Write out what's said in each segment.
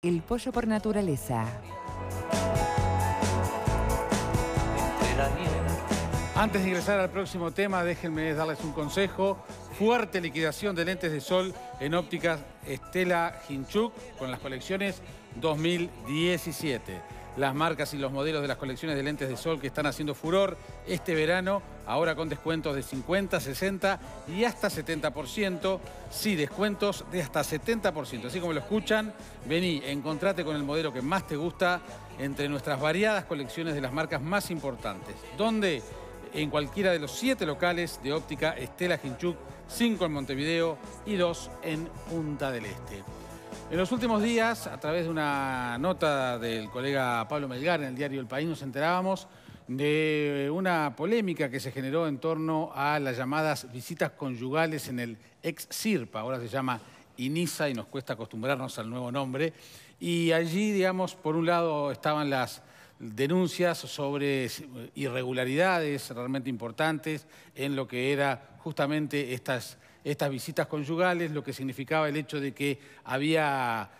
El pollo por naturaleza. Antes de ingresar al próximo tema, déjenme darles un consejo. Fuerte liquidación de lentes de sol en ópticas Stella Hinchuk con las colecciones 2017. Las marcas y los modelos de las colecciones de lentes de sol que están haciendo furor este verano, ahora con descuentos de 50, 60 y hasta 70%. Sí, descuentos de hasta 70%. Así como lo escuchan, vení, encontrate con el modelo que más te gusta entre nuestras variadas colecciones de las marcas más importantes. ¿Dónde? En cualquiera de los 7 locales de óptica Stella Hinchuk, 5 en Montevideo y 2 en Punta del Este. En los últimos días, a través de una nota del colega Pablo Melgar en el diario El País, nos enterábamos de una polémica que se generó en torno a las llamadas visitas conyugales en el ex CIRPA, ahora se llama INISA y nos cuesta acostumbrarnos al nuevo nombre. Y allí, digamos, por un lado estaban las denuncias sobre irregularidades realmente importantes en lo que era justamente estas visitas conyugales, lo que significaba el hecho de que había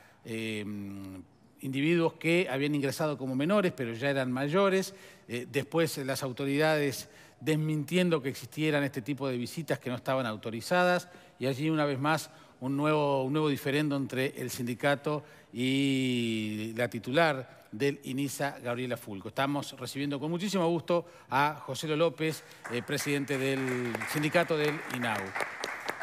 individuos que habían ingresado como menores, pero ya eran mayores. Después las autoridades desmintiendo que existieran este tipo de visitas que no estaban autorizadas. Y allí, una vez más, un nuevo diferendo entre el sindicato y la titular del INISA, Gabriela Fulco. Estamos recibiendo con muchísimo gusto a Joselo López, presidente del sindicato del INAU.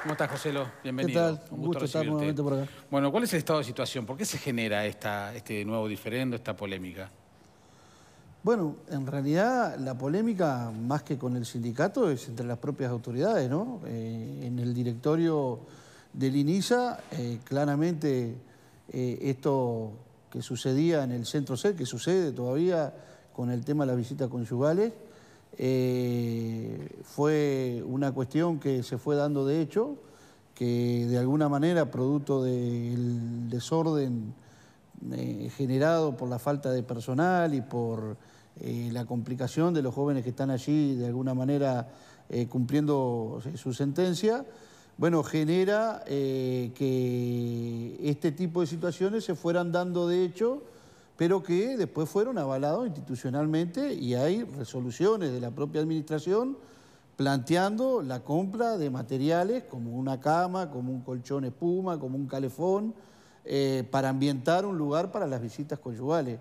¿Cómo estás, Joselo? Bienvenido. ¿Qué tal? Un gusto estar nuevamente por acá. Bueno, ¿cuál es el estado de situación? ¿Por qué se genera este nuevo diferendo, esta polémica? Bueno, en realidad la polémica, más que con el sindicato, es entre las propias autoridades, ¿no? En el directorio del INISA, claramente esto que sucedía en el Centro C, que sucede todavía con el tema de las visitas conyugales, fue una cuestión que se fue dando de hecho, que de alguna manera, producto del desorden generado por la falta de personal y por la complicación de los jóvenes que están allí de alguna manera cumpliendo su sentencia, bueno, genera que este tipo de situaciones se fueran dando de hecho, pero que después fueron avalados institucionalmente y hay resoluciones de la propia administración planteando la compra de materiales como una cama, como un colchón espuma, como un calefón, para ambientar un lugar para las visitas conyugales.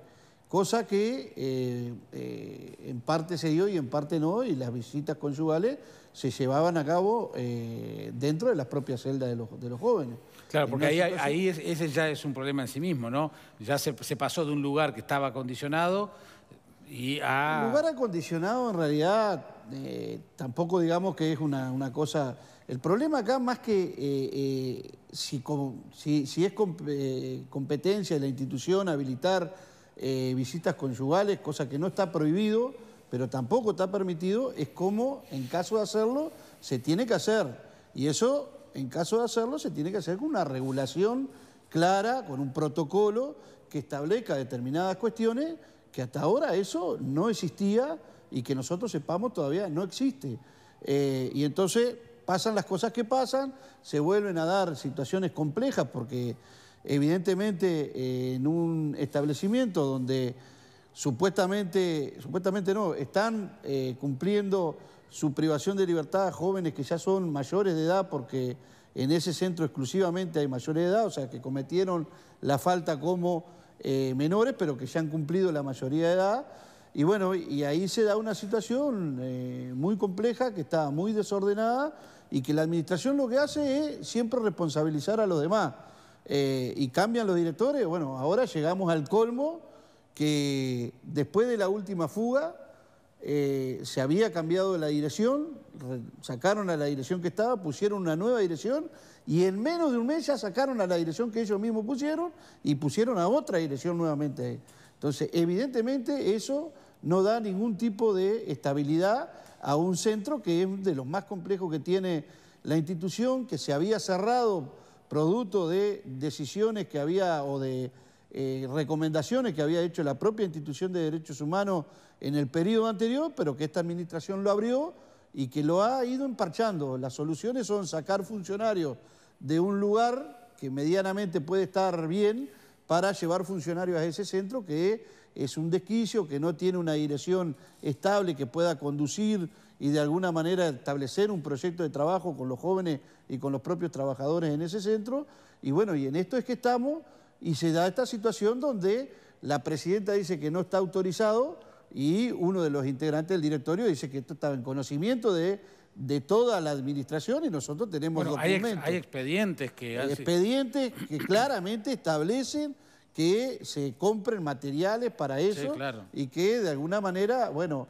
Cosa que en parte se dio y en parte no, y las visitas conyugales se llevaban a cabo dentro de las propias celdas de los jóvenes. Claro, porque ese ya es un problema en sí mismo, ¿no? Ya se pasó de un lugar que estaba acondicionado y a... El lugar acondicionado en realidad tampoco digamos que es una cosa... El problema acá más que si es competencia de la institución habilitar visitas conyugales, cosa que no está prohibido, pero tampoco está permitido, es como en caso de hacerlo se tiene que hacer. Y eso, en caso de hacerlo, se tiene que hacer con una regulación clara, con un protocolo que establezca determinadas cuestiones que hasta ahora eso no existía y que nosotros sepamos todavía no existe. Y entonces pasan las cosas que pasan, se vuelven a dar situaciones complejas porque evidentemente en un establecimiento donde supuestamente no, están cumpliendo su privación de libertad a jóvenes que ya son mayores de edad porque en ese centro exclusivamente hay mayores de edad, o sea que cometieron la falta como menores pero que ya han cumplido la mayoría de edad. Y bueno, y ahí se da una situación muy compleja, que está muy desordenada y que la administración lo que hace es siempre responsabilizar a los demás. Y cambian los directores. Bueno, ahora llegamos al colmo que después de la última fuga se había cambiado la dirección, sacaron a la dirección que estaba, pusieron una nueva dirección y en menos de un mes ya sacaron a la dirección que ellos mismos pusieron y pusieron a otra dirección nuevamente. Entonces, evidentemente eso no da ningún tipo de estabilidad a un centro que es de los más complejos que tiene la institución, que se había cerrado producto de decisiones que había o de recomendaciones que había hecho la propia institución de derechos humanos en el periodo anterior, pero que esta administración lo abrió y que lo ha ido emparchando. Las soluciones son sacar funcionarios de un lugar que medianamente puede estar bien, para llevar funcionarios a ese centro, que es un desquicio, que no tiene una dirección estable que pueda conducir y de alguna manera establecer un proyecto de trabajo con los jóvenes y con los propios trabajadores en ese centro. Y bueno, y en esto es que estamos, y se da esta situación donde la presidenta dice que no está autorizado y uno de los integrantes del directorio dice que esto estaba en conocimiento de toda la administración, y nosotros tenemos documentos. Hay expedientes que... Expedientes que claramente establecen que se compren materiales para eso, sí, claro. Y que de alguna manera, bueno,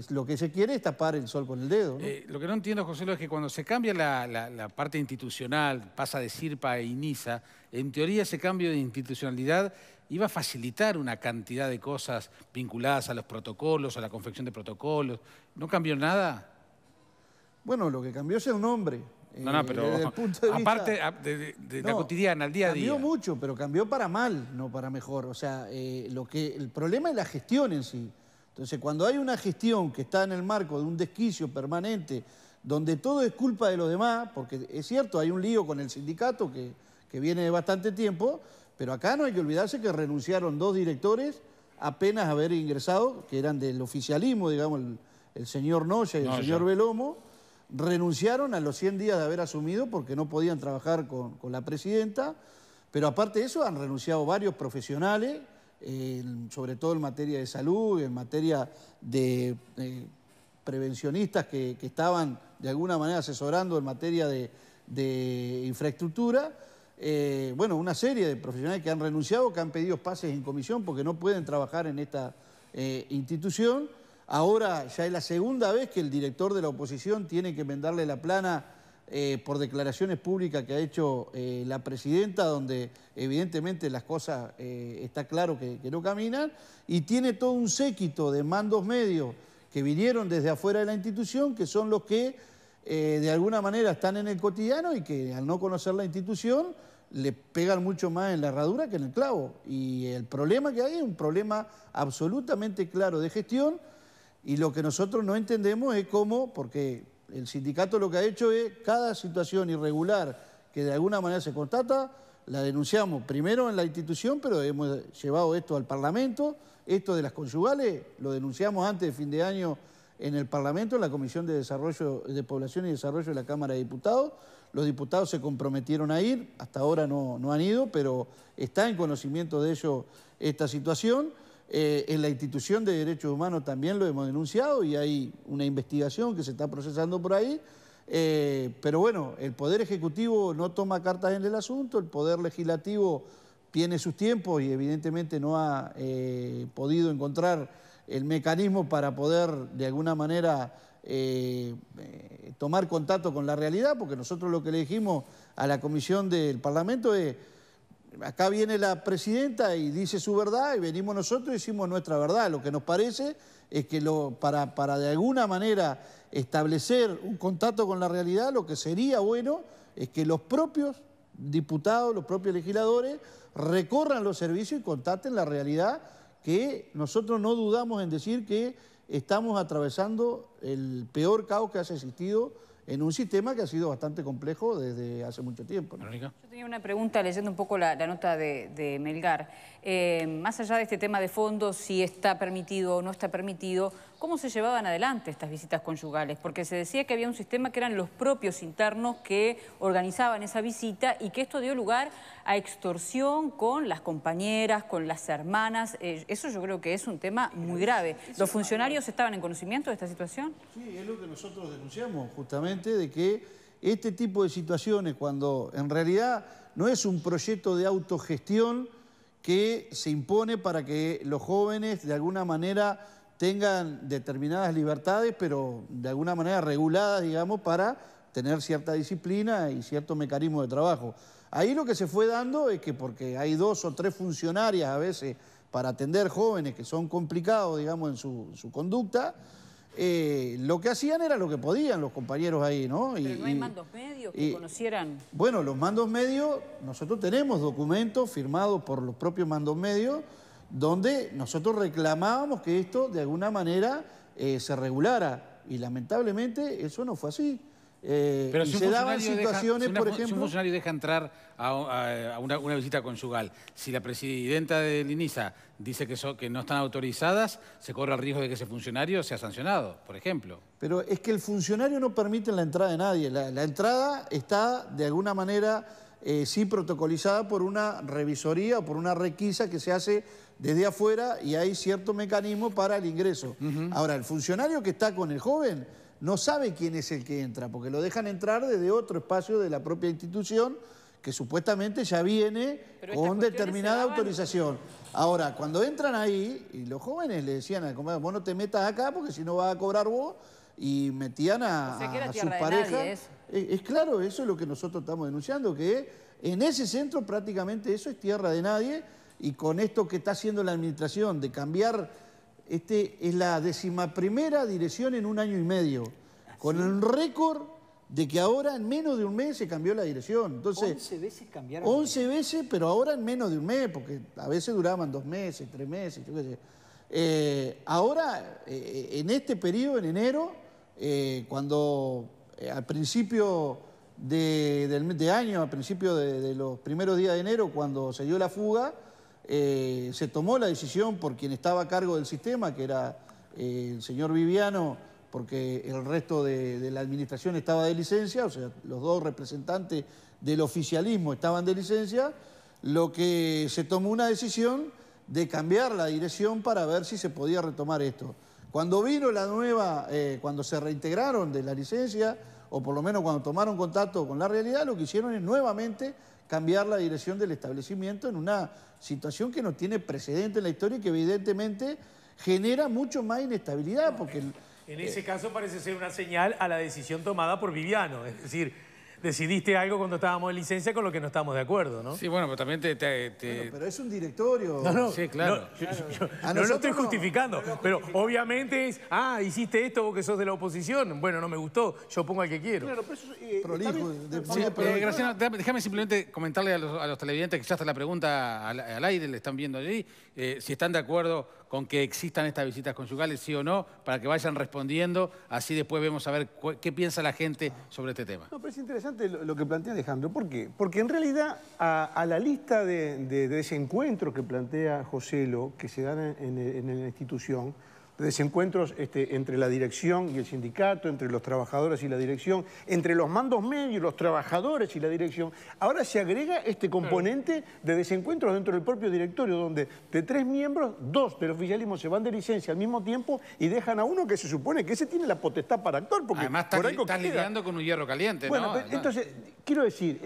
lo que se quiere es tapar el sol con el dedo, ¿no? Lo que no entiendo, José, es que cuando se cambia la parte institucional, pasa de SIRPA a INISA, en teoría ese cambio de institucionalidad iba a facilitar una cantidad de cosas vinculadas a los protocolos, a la confección de protocolos. ¿No cambió nada? Bueno, lo que cambió es el nombre. No, pero desde el punto de aparte vista, de la cotidiana, al día a día. Cambió mucho, pero cambió para mal, no para mejor. O sea, el problema es la gestión en sí. Entonces, cuando hay una gestión que está en el marco de un desquicio permanente, donde todo es culpa de los demás, porque es cierto, hay un lío con el sindicato que viene de bastante tiempo, pero acá no hay que olvidarse que renunciaron 2 directores apenas haber ingresado, que eran del oficialismo, digamos, el señor Noya y el señor Belomo, renunciaron a los 100 días de haber asumido porque no podían trabajar con la presidenta, pero aparte de eso han renunciado varios profesionales, sobre todo en materia de salud, en materia de prevencionistas que estaban de alguna manera asesorando en materia de infraestructura. Bueno, una serie de profesionales que han renunciado, que han pedido pases en comisión porque no pueden trabajar en esta institución. Ahora ya es la segunda vez que el director de la oposición tiene que enmendarle la plana por declaraciones públicas que ha hecho la presidenta, donde evidentemente las cosas está claro que no caminan, y tiene todo un séquito de mandos medios que vinieron desde afuera de la institución, que son los que de alguna manera están en el cotidiano y que al no conocer la institución le pegan mucho más en la herradura que en el clavo. Y el problema que hay es un problema absolutamente claro de gestión, y lo que nosotros no entendemos es cómo, porque el sindicato lo que ha hecho es cada situación irregular que de alguna manera se constata, la denunciamos primero en la institución, pero hemos llevado esto al Parlamento. Esto de las conyugales lo denunciamos antes de fin de año en el Parlamento, en la Comisión de Desarrollo de Población y Desarrollo de la Cámara de Diputados. Los diputados se comprometieron a ir, hasta ahora no han ido, pero está en conocimiento de ellos esta situación. En la institución de Derechos Humanos también lo hemos denunciado y hay una investigación que se está procesando por ahí. Pero bueno, el Poder Ejecutivo no toma cartas en el asunto, el Poder Legislativo tiene sus tiempos y evidentemente no ha podido encontrar el mecanismo para poder de alguna manera tomar contacto con la realidad, porque nosotros lo que le dijimos a la Comisión del Parlamento es: acá viene la presidenta y dice su verdad y venimos nosotros y decimos nuestra verdad. Lo que nos parece es que para de alguna manera establecer un contacto con la realidad, lo que sería bueno es que los propios diputados, los propios legisladores recorran los servicios y constaten la realidad, que nosotros no dudamos en decir que estamos atravesando el peor caos que haya existido en un sistema que ha sido bastante complejo desde hace mucho tiempo, ¿no? Yo tenía una pregunta leyendo un poco la nota de Melgar. Más allá de este tema de fondo, si está permitido o no está permitido, ¿cómo se llevaban adelante estas visitas conyugales? Porque se decía que había un sistema que eran los propios internos que organizaban esa visita y que esto dio lugar a extorsión con las compañeras, con las hermanas. Eso yo creo que es un tema muy grave. ¿Los funcionarios estaban en conocimiento de esta situación? Sí, es lo que nosotros denunciamos, justamente, de que este tipo de situaciones, cuando en realidad no es un proyecto de autogestión que se impone para que los jóvenes de alguna manera tengan determinadas libertades, pero de alguna manera reguladas, digamos, para tener cierta disciplina y cierto mecanismo de trabajo. Ahí lo que se fue dando es que, porque hay 2 o 3 funcionarias a veces para atender jóvenes que son complicados, digamos, en su conducta, lo que hacían era lo que podían los compañeros ahí, ¿no? Pero no hay mandos medios que conocieran. Bueno, los mandos medios, nosotros tenemos documentos firmados por los propios mandos medios donde nosotros reclamábamos que esto de alguna manera se regulara, y lamentablemente eso no fue así. Pero y si se daban situaciones, por si un ejemplo... funcionario deja entrar a una visita conyugal, si la presidenta del INISA dice que no están autorizadas, se corre el riesgo de que ese funcionario sea sancionado, por ejemplo. Pero es que el funcionario no permite la entrada de nadie. La entrada está, de alguna manera, sí protocolizada por una revisoría o por una requisa que se hace desde afuera y hay cierto mecanismo para el ingreso. Ahora, el funcionario que está con el joven no sabe quién es el que entra, porque lo dejan entrar desde otro espacio de la propia institución que supuestamente ya viene con determinada autorización. Ahora, cuando entran ahí, y los jóvenes le decían al compadre, vos no te metas acá porque si no vas a cobrar vos, y metían a sus parejas. Es claro, eso es lo que nosotros estamos denunciando, que en ese centro prácticamente eso es tierra de nadie, y con esto que está haciendo la administración de cambiar... es la 11ª dirección en 1 año y medio, con el récord de que ahora en menos de un mes se cambió la dirección. Entonces, 11 veces cambiaron. 11 veces, pero ahora en menos de un mes, porque a veces duraban 2 meses, 3 meses, yo qué sé. Ahora, en este periodo, en enero, cuando al principio de año, al principio de los primeros días de enero, cuando se dio la fuga, se tomó la decisión por quien estaba a cargo del sistema, que era el señor Viviano, porque el resto de la administración estaba de licencia, o sea, los 2 representantes del oficialismo estaban de licencia, lo que se tomó una decisión de cambiar la dirección para ver si se podía retomar esto. Cuando vino la nueva, cuando se reintegraron de la licencia, o por lo menos cuando tomaron contacto con la realidad, lo que hicieron es nuevamente cambiar la dirección del establecimiento en una situación que no tiene precedente en la historia y que evidentemente genera mucho más inestabilidad. Porque en ese caso parece ser una señal a la decisión tomada por Viviano, es decir, decidiste algo cuando estábamos en licencia con lo que no estamos de acuerdo, ¿no? Sí, bueno, pero también Bueno, pero es un directorio. No, sí, claro. No lo estoy justificando, pero obviamente es, hiciste esto vos que sos de la oposición, bueno, no me gustó, yo pongo al que quiero. Claro, pero eso, Prolijo. Graciano, déjame simplemente comentarle a los televidentes que ya está la pregunta al aire, le están viendo allí, si están de acuerdo con que existan estas visitas conyugales, sí o no, para que vayan respondiendo, así después vemos a ver qué piensa la gente sobre este tema. No, pero es interesante lo que plantea Alejandro. ¿Por qué? Porque en realidad a la lista de desencuentros que plantea Joselo, que se dan en la institución, de desencuentros entre la dirección y el sindicato, entre los trabajadores y la dirección, entre los mandos medios, los trabajadores y la dirección, ahora se agrega este componente de desencuentros dentro del propio directorio, donde de 3 miembros, 2 del oficialismo se van de licencia al mismo tiempo y dejan a uno que se supone que ese tiene la potestad para actuar. Porque además estás lidiando con un hierro caliente, bueno, ¿no? Entonces, quiero decir,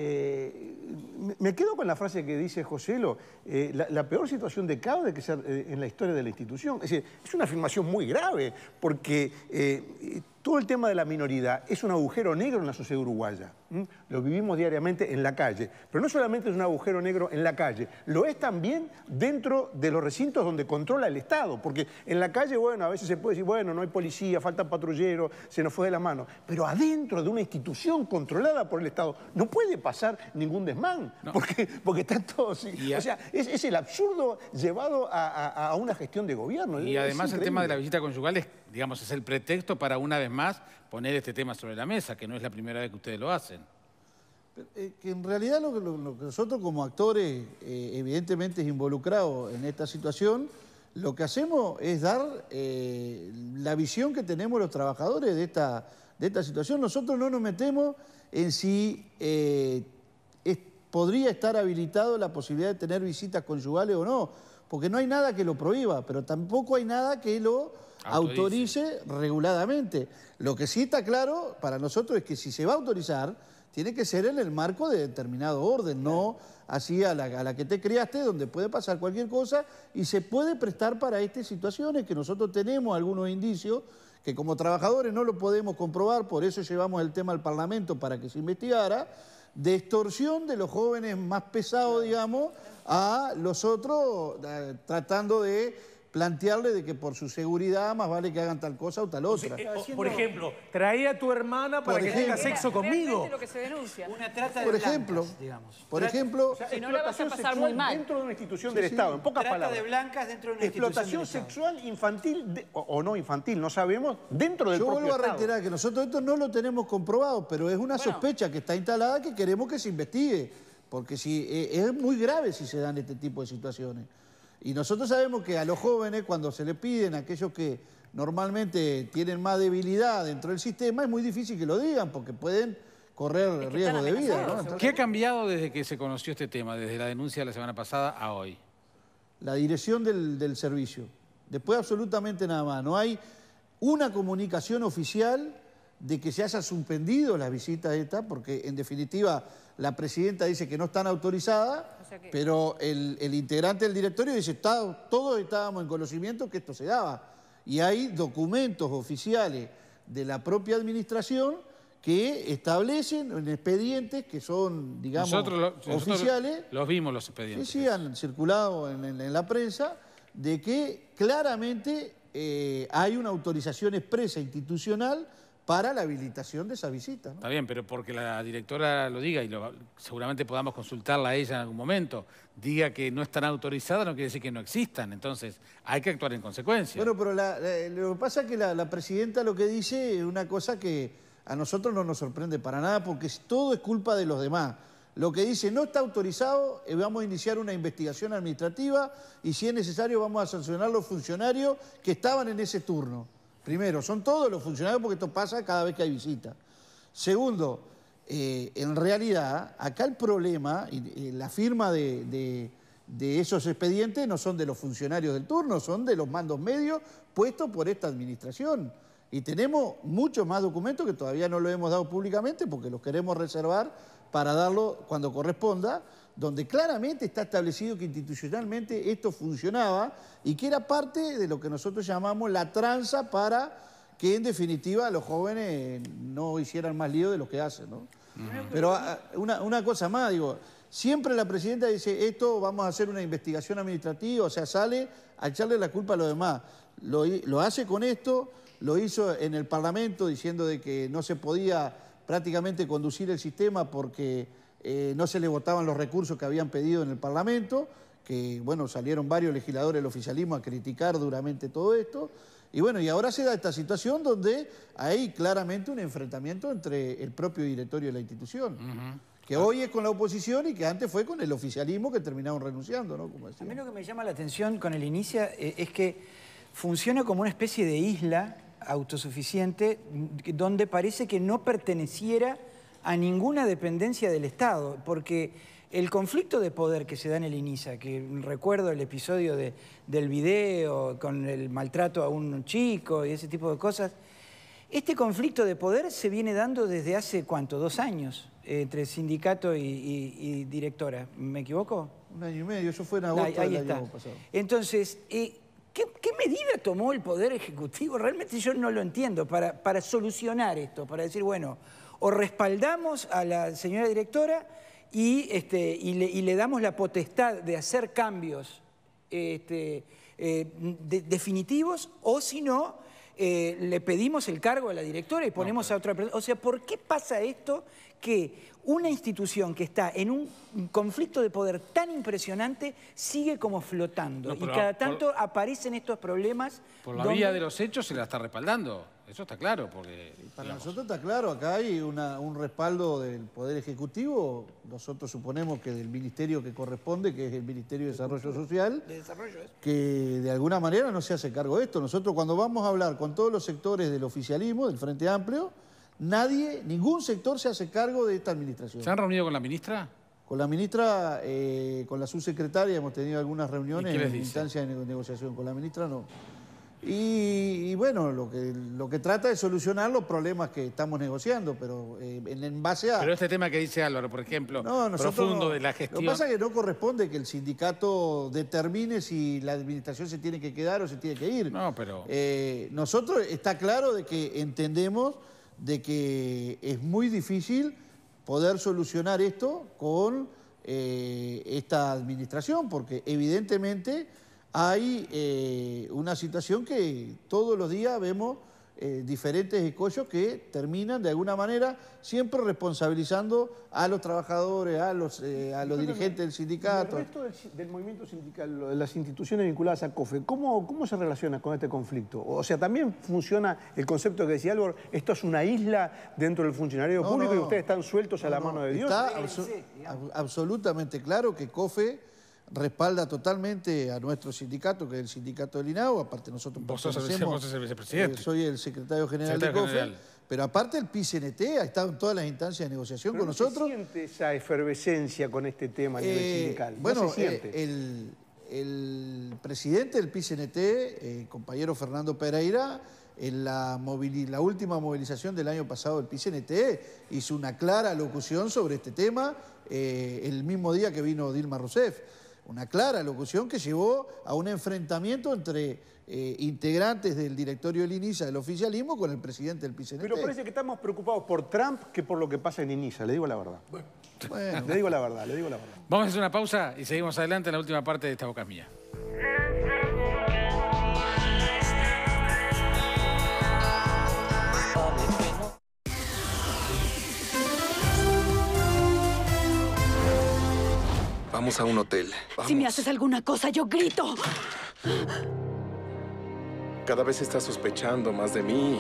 me quedo con la frase que dice Joselo, la peor situación de caos de que sea en la historia de la institución. Es decir, es una afirmación muy grave, porque todo el tema de la minoridad es un agujero negro en la sociedad uruguaya. Lo vivimos diariamente en la calle. Pero no solamente es un agujero negro en la calle, lo es también dentro de los recintos donde controla el Estado. Porque en la calle, bueno, a veces se puede decir, bueno, no hay policía, faltan patrulleros, se nos fue de la mano. Pero adentro de una institución controlada por el Estado no puede pasar ningún desmán, no. porque está todo... O sea, es el absurdo llevado a una gestión de gobierno. Y además el tema de la visita conyugal es, digamos, es el pretexto para una vez más poner este tema sobre la mesa, que no es la primera vez que ustedes lo hacen. Que en realidad lo que nosotros como actores, evidentemente involucrados en esta situación, lo que hacemos es dar la visión que tenemos los trabajadores de esta situación. Nosotros no nos metemos en si podría estar habilitado la posibilidad de tener visitas conyugales o no, porque no hay nada que lo prohíba, pero tampoco hay nada que lo autorice reguladamente. Lo que sí está claro para nosotros es que si se va a autorizar, tiene que ser en el marco de determinado orden, no así a la que te criaste, donde puede pasar cualquier cosa y se puede prestar para estas situaciones que nosotros tenemos algunos indicios que como trabajadores no lo podemos comprobar, por eso llevamos el tema al Parlamento para que se investigara, de extorsión de los jóvenes más pesados, digamos, a los otros, tratando de plantearle de que por su seguridad más vale que hagan tal cosa o tal otra. Por ejemplo, traía a tu hermana para que tenga sexo conmigo. Lo que se denuncia. Una trata de Por blancas, ejemplo, digamos. por ejemplo, O sea, Si no, la vas a explotación pasar sexual muy mal. dentro de una institución del Estado, en pocas Trata palabras. de blancas dentro de una Explotación institución del Estado. sexual infantil, o no infantil, no sabemos, dentro del yo propio vuelvo a Estado. reiterar que nosotros esto no lo tenemos comprobado, pero es una sospecha que está instalada que queremos que se investigue, porque es muy grave si se dan este tipo de situaciones. Y nosotros sabemos que a los jóvenes, cuando se le piden a aquellos que normalmente tienen más debilidad dentro del sistema, es muy difícil que lo digan, porque pueden correr riesgo de vida, ¿no? Entonces, ¿Qué ha cambiado desde que se conoció este tema, desde la denuncia de la semana pasada a hoy? la dirección del servicio. Después absolutamente nada más. No hay una comunicación oficial de que se haya suspendido las visitas estas, porque en definitiva la presidenta dice que no están autorizadas, O sea que- pero el integrante del directorio dice todos estábamos en conocimiento que esto se daba. Y hay documentos oficiales de la propia administración que establecen en expedientes que son, digamos, Nosotros oficiales. los vimos los Sí, expedientes. sí, han circulado en la prensa de que claramente hay una autorización expresa institucional para la habilitación de esa visita, ¿no? Está bien, pero porque la directora lo diga y seguramente podamos consultarla a ella en algún momento, diga que no están autorizadas, no quiere decir que no existan. Entonces, hay que actuar en consecuencia. Bueno, pero lo que pasa es que la presidenta lo que dice es una cosa que a nosotros no nos sorprende para nada, porque todo es culpa de los demás. Lo que dice, no está autorizado, vamos a iniciar una investigación administrativa y si es necesario vamos a sancionar a los funcionarios que estaban en ese turno. Primero, son todos los funcionarios porque esto pasa cada vez que hay visita. Segundo, en realidad, acá el problema, la firma de esos expedientes no son de los funcionarios del turno, son de los mandos medios puestos por esta administración. Y tenemos muchos más documentos que todavía no lo hemos dado públicamente porque los queremos reservar para darlo cuando corresponda, donde claramente está establecido que institucionalmente esto funcionaba y que era parte de lo que nosotros llamamos la tranza para que en definitiva los jóvenes no hicieran más lío de lo que hacen, ¿no? Pero una cosa más, digo, siempre la presidenta dice, esto vamos a hacer una investigación administrativa, o sea, sale a echarle la culpa a los demás. Lo hace con esto, lo hizo en el Parlamento diciendo de que no se podía prácticamente conducir el sistema porque no se le votaban los recursos que habían pedido en el Parlamento, que bueno, salieron varios legisladores del oficialismo a criticar duramente todo esto. Y bueno, y ahora se da esta situación donde hay claramente un enfrentamiento entre el propio directorio de la institución, que hoy es con la oposición y que antes fue con el oficialismo que terminaron renunciando, ¿no? Como A decía. mí lo que me llama la atención con el Inicia es que funciona como una especie de isla autosuficiente donde parece que no perteneciera a ninguna dependencia del Estado, porque el conflicto de poder que se da en el INISA, que recuerdo el episodio del video con el maltrato a un chico y ese tipo de cosas, este conflicto de poder se viene dando desde hace, ¿cuánto? 2 años, entre sindicato y directora. ¿Me equivoco? 1 año y medio, eso fue en agosto Ahí del está. año pasado. Entonces, ¿qué medida tomó el Poder Ejecutivo? Realmente yo no lo entiendo, para solucionar esto, para decir, bueno, o respaldamos a la señora directora y le damos la potestad de hacer cambios definitivos, o si no, le pedimos el cargo a la directora y ponemos a otra persona. O sea, ¿por qué pasa esto que una institución que está en un conflicto de poder tan impresionante sigue como flotando? No, Y pero cada tanto aparecen estos problemas. Por la donde- vía de los hechos se la está respaldando. Eso está claro, porque... Para digamos, nosotros está claro, acá hay un respaldo del Poder Ejecutivo, nosotros suponemos que del ministerio que corresponde, que es el Ministerio de Desarrollo Social, que de alguna manera no se hace cargo de esto. Nosotros cuando vamos a hablar con todos los sectores del oficialismo, del Frente Amplio, ningún sector se hace cargo de esta administración. ¿Se han reunido con la ministra? Con la ministra, con la subsecretaria hemos tenido algunas reuniones ¿Y qué les en dice? instancia de negociación, con la ministra no. Y bueno, lo que trata es solucionar los problemas que estamos negociando, pero en base a... Pero este tema que dice Álvaro, por ejemplo, No, nosotros profundo no. de la Lo gestión... que pasa es que no corresponde que el sindicato determine si la administración se tiene que quedar o se tiene que ir. No, pero... Nosotros está claro de que entendemos de que es muy difícil poder solucionar esto con esta administración, porque evidentemente hay una situación que todos los días vemos diferentes escollos que terminan de alguna manera siempre responsabilizando a los trabajadores, a los dirigentes del sindicato. El resto del movimiento sindical, de las instituciones vinculadas a COFE, ¿cómo se relaciona con este conflicto? O sea, también funciona el concepto que decía Álvaro, esto es una isla dentro del funcionario público y ustedes están sueltos a la mano de Dios. Está absolutamente claro que COFE respalda totalmente a nuestro sindicato, que es el sindicato del INAO, aparte nosotros Vos sos el vicepresidente. soy el secretario general de COFE, pero aparte el PICNT ha estado en todas las instancias de negociación con nosotros. ¿Se siente esa efervescencia con este tema a nivel sindical? Bueno, ¿No se siente? el presidente del PICNT, compañero Fernando Pereira, en la última movilización del año pasado del PICNT, hizo una clara locución sobre este tema el mismo día que vino Dilma Rousseff. Una clara locución que llevó a un enfrentamiento entre integrantes del directorio del INISA, del oficialismo, con el presidente del PICNT. Pero parece que estamos preocupados por Trump que por lo que pasa en INISA, le digo la verdad. Bueno. Le digo la verdad. Vamos a hacer una pausa y seguimos adelante en la última parte de Esta Boca es Mía. Vamos a un hotel. Vamos. Si me haces alguna cosa, yo grito. Cada vez estás sospechando más de mí.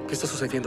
¿Qué está sucediendo?